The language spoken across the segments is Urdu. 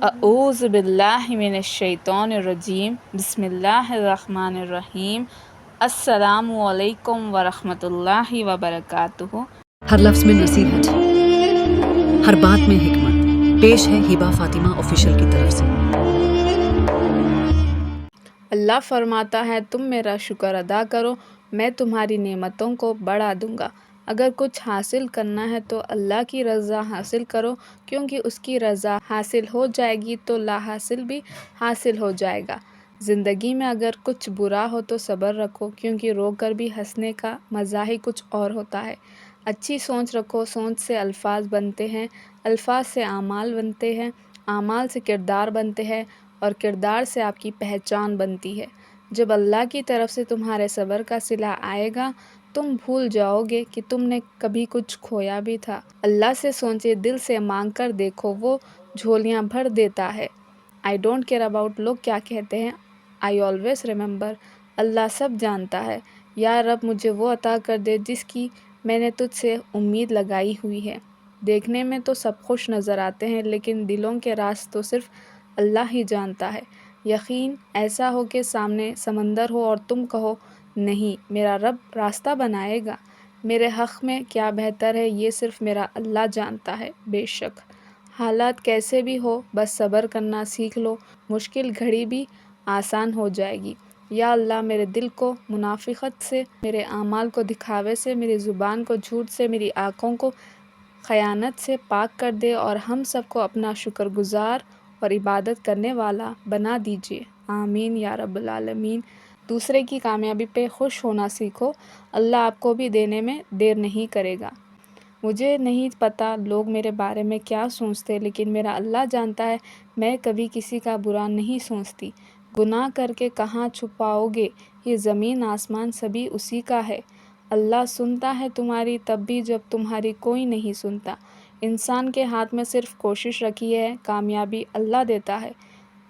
اعوذ باللہ من الشیطان الرجیم بسم اللہ الرحمن الرحیم السلام علیکم ورحمۃ اللہ وبرکاتہ۔ ہر لفظ میں نصیحت، ہر بات میں حکمت۔ پیش ہے ہبہ فاطمہ آفیشیل کی طرف سے۔ اللہ فرماتا ہے تم میرا شکر ادا کرو، میں تمہاری نعمتوں کو بڑھا دوں گا۔ اگر کچھ حاصل کرنا ہے تو اللہ کی رضا حاصل کرو، کیونکہ اس کی رضا حاصل ہو جائے گی تو لا حاصل بھی حاصل ہو جائے گا۔ زندگی میں اگر کچھ برا ہو تو صبر رکھو، کیونکہ رو کر بھی ہنسنے کا مزہ ہی کچھ اور ہوتا ہے۔ اچھی سوچ رکھو، سوچ سے الفاظ بنتے ہیں، الفاظ سے اعمال بنتے ہیں، اعمال سے کردار بنتے ہیں، اور کردار سے آپ کی پہچان بنتی ہے۔ جب اللہ کی طرف سے تمہارے صبر کا صلہ آئے گا، تم بھول جاؤ گے کہ تم نے کبھی کچھ کھویا بھی تھا۔ اللہ سے سوچے، دل سے مانگ کر دیکھو، وہ جھولیاں بھر دیتا ہے۔ آئی ڈونٹ کیئر اباؤٹ لوگ کیا کہتے ہیں، آئی آلویز ریممبر، اللہ سب جانتا ہے۔ یا رب مجھے وہ عطا کر دے جس کی میں نے تجھ سے امید لگائی ہوئی ہے۔ دیکھنے میں تو سب خوش نظر آتے ہیں، لیکن دلوں کے راز تو صرف اللہ ہی جانتا ہے۔ یقین ایسا ہو کہ سامنے سمندر ہو اور تم کہو نہیں، میرا رب راستہ بنائے گا۔ میرے حق میں کیا بہتر ہے یہ صرف میرا اللہ جانتا ہے۔ بے شک حالات کیسے بھی ہو، بس صبر کرنا سیکھ لو، مشکل گھڑی بھی آسان ہو جائے گی۔ یا اللہ میرے دل کو منافقت سے، میرے اعمال کو دکھاوے سے، میری زبان کو جھوٹ سے، میری آنکھوں کو خیانت سے پاک کر دے، اور ہم سب کو اپنا شکر گزار اور عبادت کرنے والا بنا دیجیے۔ آمین یا رب العالمین۔ دوسرے کی کامیابی پہ خوش ہونا سیکھو، اللہ آپ کو بھی دینے میں دیر نہیں کرے گا۔ مجھے نہیں پتا لوگ میرے بارے میں کیا سوچتے، لیکن میرا اللہ جانتا ہے میں کبھی کسی کا برا نہیں سوچتی۔ گناہ کر کے کہاں چھپاؤ گے، یہ زمین آسمان سبھی اسی کا ہے۔ اللہ سنتا ہے تمہاری تب بھی جب تمہاری کوئی نہیں سنتا۔ انسان کے ہاتھ میں صرف کوشش رکھی ہے، کامیابی اللہ دیتا ہے۔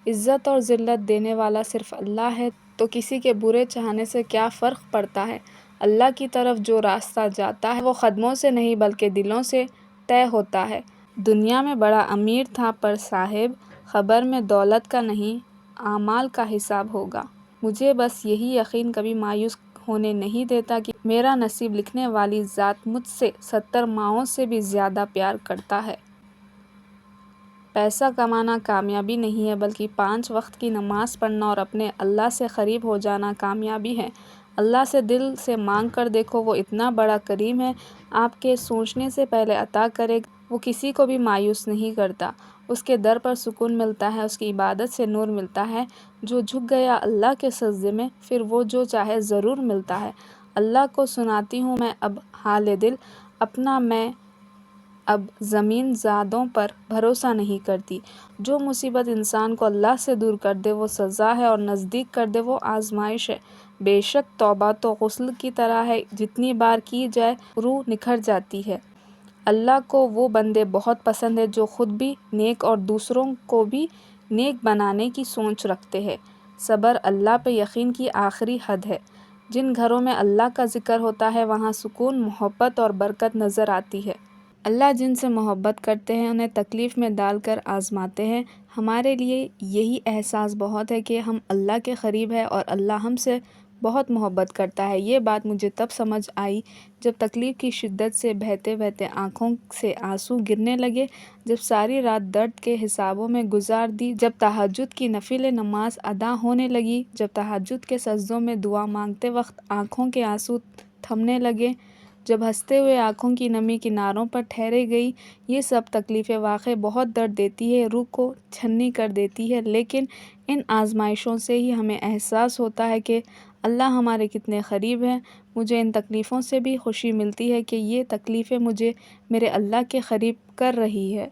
عزت اور ذلت دینے والا صرف اللہ ہے، تو کسی کے برے چاہنے سے کیا فرق پڑتا ہے۔ اللہ کی طرف جو راستہ جاتا ہے وہ قدموں سے نہیں بلکہ دلوں سے طے ہوتا ہے۔ دنیا میں بڑا امیر تھا پر صاحب قبر میں دولت کا نہیں، اعمال کا حساب ہوگا۔ مجھے بس یہی یقین کبھی مایوس ہونے نہیں دیتا کہ میرا نصیب لکھنے والی ذات مجھ سے 70 ماؤں سے بھی زیادہ پیار کرتا ہے۔ پیسہ کمانا کامیابی نہیں ہے، بلکہ 5 وقت کی نماز پڑھنا اور اپنے اللہ سے قریب ہو جانا کامیابی ہے۔ اللہ سے دل سے مانگ کر دیکھو، وہ اتنا بڑا کریم ہے، آپ کے سوچنے سے پہلے عطا کرے گا۔ وہ کسی کو بھی مایوس نہیں کرتا، اس کے در پر سکون ملتا ہے، اس کی عبادت سے نور ملتا ہے۔ جو جھک گیا اللہ کے سجدے میں، پھر وہ جو چاہے ضرور ملتا ہے۔ اللہ کو سناتی ہوں میں اب حال دل اپنا، میں اب زمین زادوں پر بھروسہ نہیں کرتی۔ جو مصیبت انسان کو اللہ سے دور کر دے وہ سزا ہے، اور نزدیک کر دے وہ آزمائش ہے۔ بے شک توبہ تو غسل کی طرح ہے، جتنی بار کی جائے روح نکھر جاتی ہے۔ اللہ کو وہ بندے بہت پسند ہیں جو خود بھی نیک اور دوسروں کو بھی نیک بنانے کی سوچ رکھتے ہیں۔ صبر اللہ پہ یقین کی آخری حد ہے۔ جن گھروں میں اللہ کا ذکر ہوتا ہے وہاں سکون، محبت اور برکت نظر آتی ہے۔ اللہ جن سے محبت کرتے ہیں انہیں تکلیف میں ڈال کر آزماتے ہیں۔ ہمارے لیے یہی احساس بہت ہے کہ ہم اللہ کے قریب ہیں اور اللہ ہم سے بہت محبت کرتا ہے۔ یہ بات مجھے تب سمجھ آئی جب تکلیف کی شدت سے بہتے بہتے آنکھوں سے آنسو گرنے لگے، جب ساری رات درد کے حسابوں میں گزار دی، جب تہجد کی نفل نماز ادا ہونے لگی، جب تہجد کے سجدوں میں دعا مانگتے وقت آنکھوں کے آنسو تھمنے لگے، جب ہنستے ہوئے آنکھوں کی نمی کناروں پر ٹھہر گئی۔ یہ سب تکلیفیں واقعی بہت درد دیتی ہے، روح کو چھننی کر دیتی ہے، لیکن ان آزمائشوں سے ہی ہمیں احساس ہوتا ہے کہ اللہ ہمارے کتنے قریب ہیں۔ مجھے ان تکلیفوں سے بھی خوشی ملتی ہے کہ یہ تکلیفیں مجھے میرے اللہ کے قریب کر رہی ہے۔